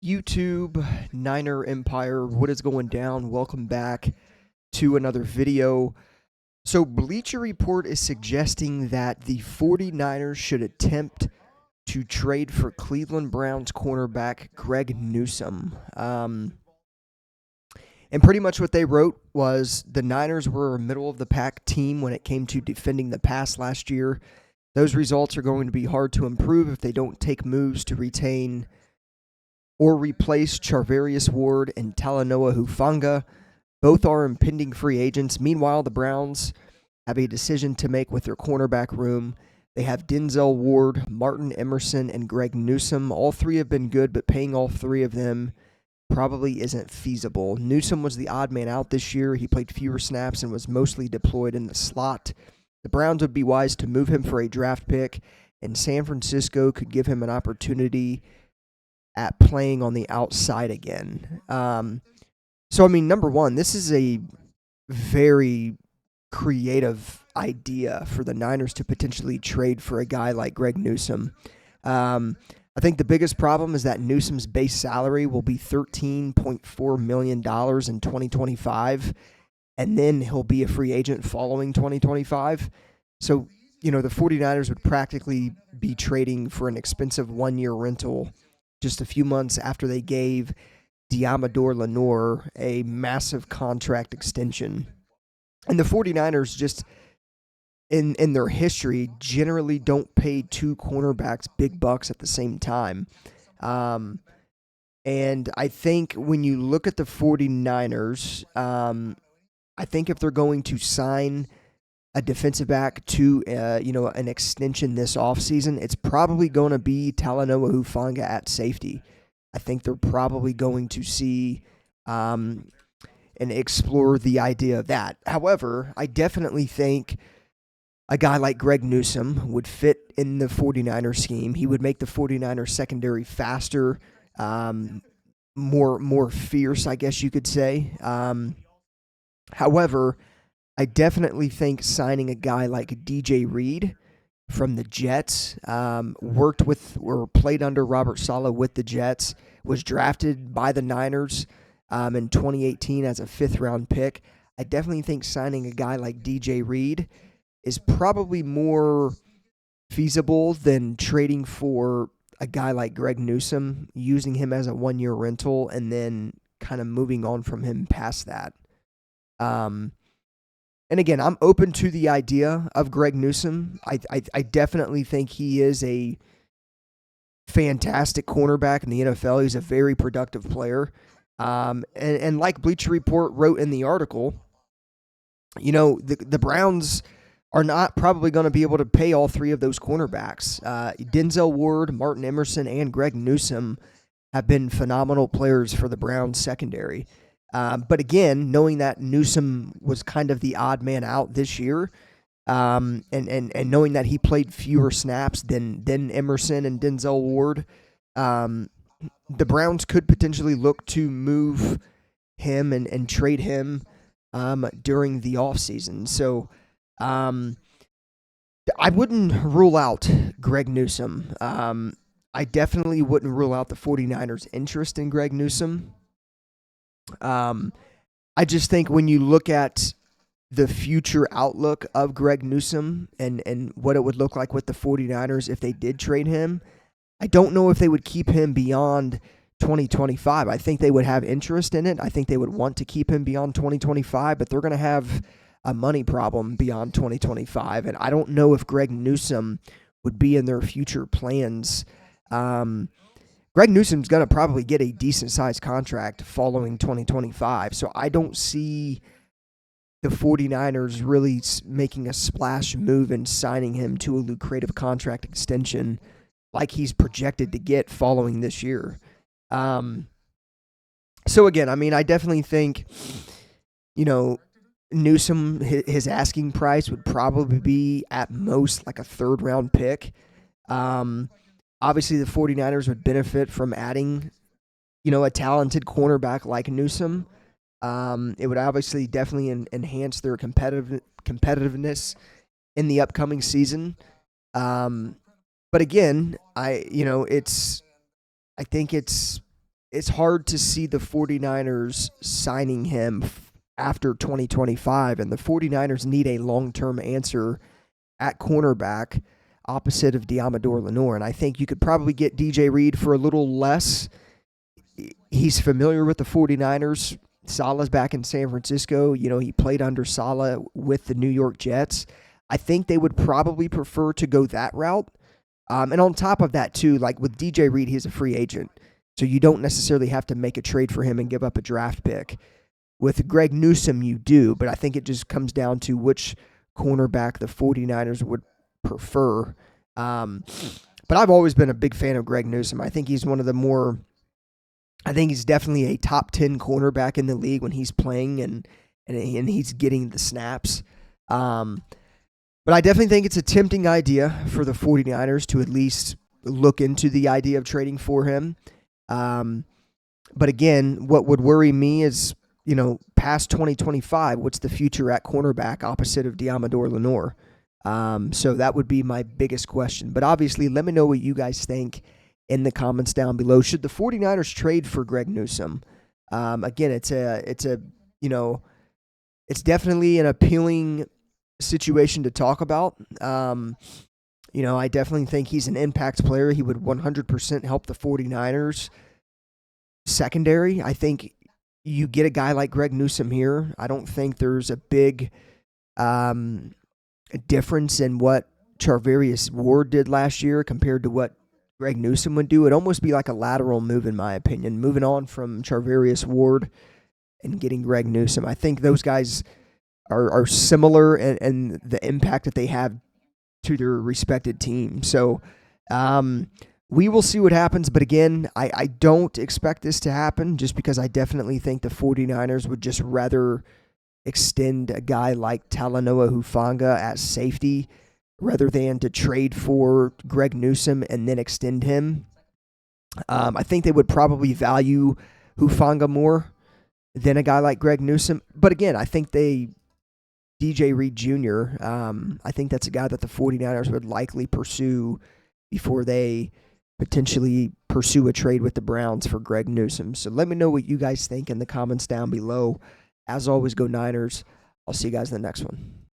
YouTube, Niner Empire, what is going down? Welcome back to another video. So, Bleacher Report is suggesting that the 49ers should attempt to trade for Cleveland Browns cornerback Greg Newsome. And pretty much what they wrote was the Niners were a middle of the pack team when it came to defending the pass last year. Those results are going to be hard to improve if they don't take moves to retain or replace Charvarius Ward and Talanoa Hufanga. Both are impending free agents. Meanwhile, the Browns have a decision to make with their cornerback room. They have Denzel Ward, Martin Emerson, and Greg Newsome. All three have been good, but paying all three of them probably isn't feasible. Newsome was the odd man out this year. He played fewer snaps and was mostly deployed in the slot. The Browns would be wise to move him for a draft pick, and San Francisco could give him an opportunity at playing on the outside again. Number one, this is a very creative idea for the Niners to potentially trade for a guy like Greg Newsome. I think the biggest problem is that Newsome's base salary will be $13.4 million in 2025, and then he'll be a free agent following 2025. So, the 49ers would practically be trading for an expensive one-year rental just a few months after they gave Diamador Lenore a massive contract extension. And the 49ers just, in their history, generally don't pay two cornerbacks big bucks at the same time. And I think when you look at the 49ers, I think if they're going to sign a defensive back to an extension this offseason, it's probably going to be Talanoa Hufanga at safety. I think they're probably going to see and explore the idea of that. However, I definitely think a guy like Greg Newsome would fit in the 49er scheme. He would make the 49er secondary faster, more fierce, I guess you could say. However, I definitely think signing a guy like DJ Reed from the Jets, worked with or played under Robert Saleh with the Jets, was drafted by the Niners in 2018 as a fifth-round pick. I definitely think signing a guy like DJ Reed is probably more feasible than trading for a guy like Greg Newsome, using him as a one-year rental, and then kind of moving on from him past that. And again, I'm open to the idea of Greg Newsome. I definitely think he is a fantastic cornerback in the NFL. He's a very productive player. And like Bleacher Report wrote in the article, the Browns are not probably going to be able to pay all three of those cornerbacks. Denzel Ward, Martin Emerson, and Greg Newsome have been phenomenal players for the Browns secondary. But again, knowing that Newsome was kind of the odd man out this year, and knowing that he played fewer snaps than Emerson and Denzel Ward, the Browns could potentially look to move him and trade him during the offseason. So I wouldn't rule out Greg Newsome. I definitely wouldn't rule out the 49ers' interest in Greg Newsome. I just think when you look at the future outlook of Greg Newsome and what it would look like with the 49ers if they did trade him, I don't know if they would keep him beyond 2025. I think they would have interest in it. I think they would want to keep him beyond 2025, but they're going to have a money problem beyond 2025, and I don't know if Greg Newsome would be in their future plans. Greg Newsome's going to probably get a decent-sized contract following 2025, so I don't see the 49ers really making a splash move and signing him to a lucrative contract extension like he's projected to get following this year. So again, I definitely think, Newsome, his asking price would probably be at most like a third-round pick. Obviously, the 49ers would benefit from adding, a talented cornerback like Newsome. It would obviously definitely enhance their competitiveness in the upcoming season. But again, I think it's it's hard to see the 49ers signing him after 2025, and the 49ers need a long-term answer at cornerback opposite of Diamador Lenore. And I think you could probably get DJ Reed for a little less. He's familiar with the 49ers. Salah's back in San Francisco. You know, he played under Salah with the New York Jets. I think they would probably prefer to go that route. And on top of that, too, like with DJ Reed, he's a free agent. So you don't necessarily have to make a trade for him and give up a draft pick. With Greg Newsome, you do, but I think it just comes down to which cornerback the 49ers would prefer. But I've always been a big fan of Greg Newsome. I think he's definitely a top 10 cornerback in the league when he's playing and he's getting the snaps. But I definitely think it's a tempting idea for the 49ers to at least look into the idea of trading for him. But again, what would worry me is, you know, past 2025, what's the future at cornerback opposite of Diamador Lenore? So that would be my biggest question. But obviously, let me know what you guys think in the comments down below. Should the 49ers trade for Greg Newsome? Again, it's definitely an appealing situation to talk about. I definitely think he's an impact player. He would 100% help the 49ers secondary. I think you get a guy like Greg Newsome here. I don't think there's a big difference in what Charvarius Ward did last year compared to what Greg Newsome would do. It'd almost be like a lateral move, in my opinion, moving on from Charvarius Ward and getting Greg Newsome. I think those guys are similar in the impact that they have to their respected team. So we will see what happens. But again, I don't expect this to happen just because I definitely think the 49ers would just rather extend a guy like Talanoa Hufanga at safety rather than to trade for Greg Newsome and then extend him. I think they would probably value Hufanga more than a guy like Greg Newsome. But again, I think DJ Reed Jr., I think that's a guy that the 49ers would likely pursue before they potentially pursue a trade with the Browns for Greg Newsome. So let me know what you guys think in the comments down below. As always, go Niners. I'll see you guys in the next one.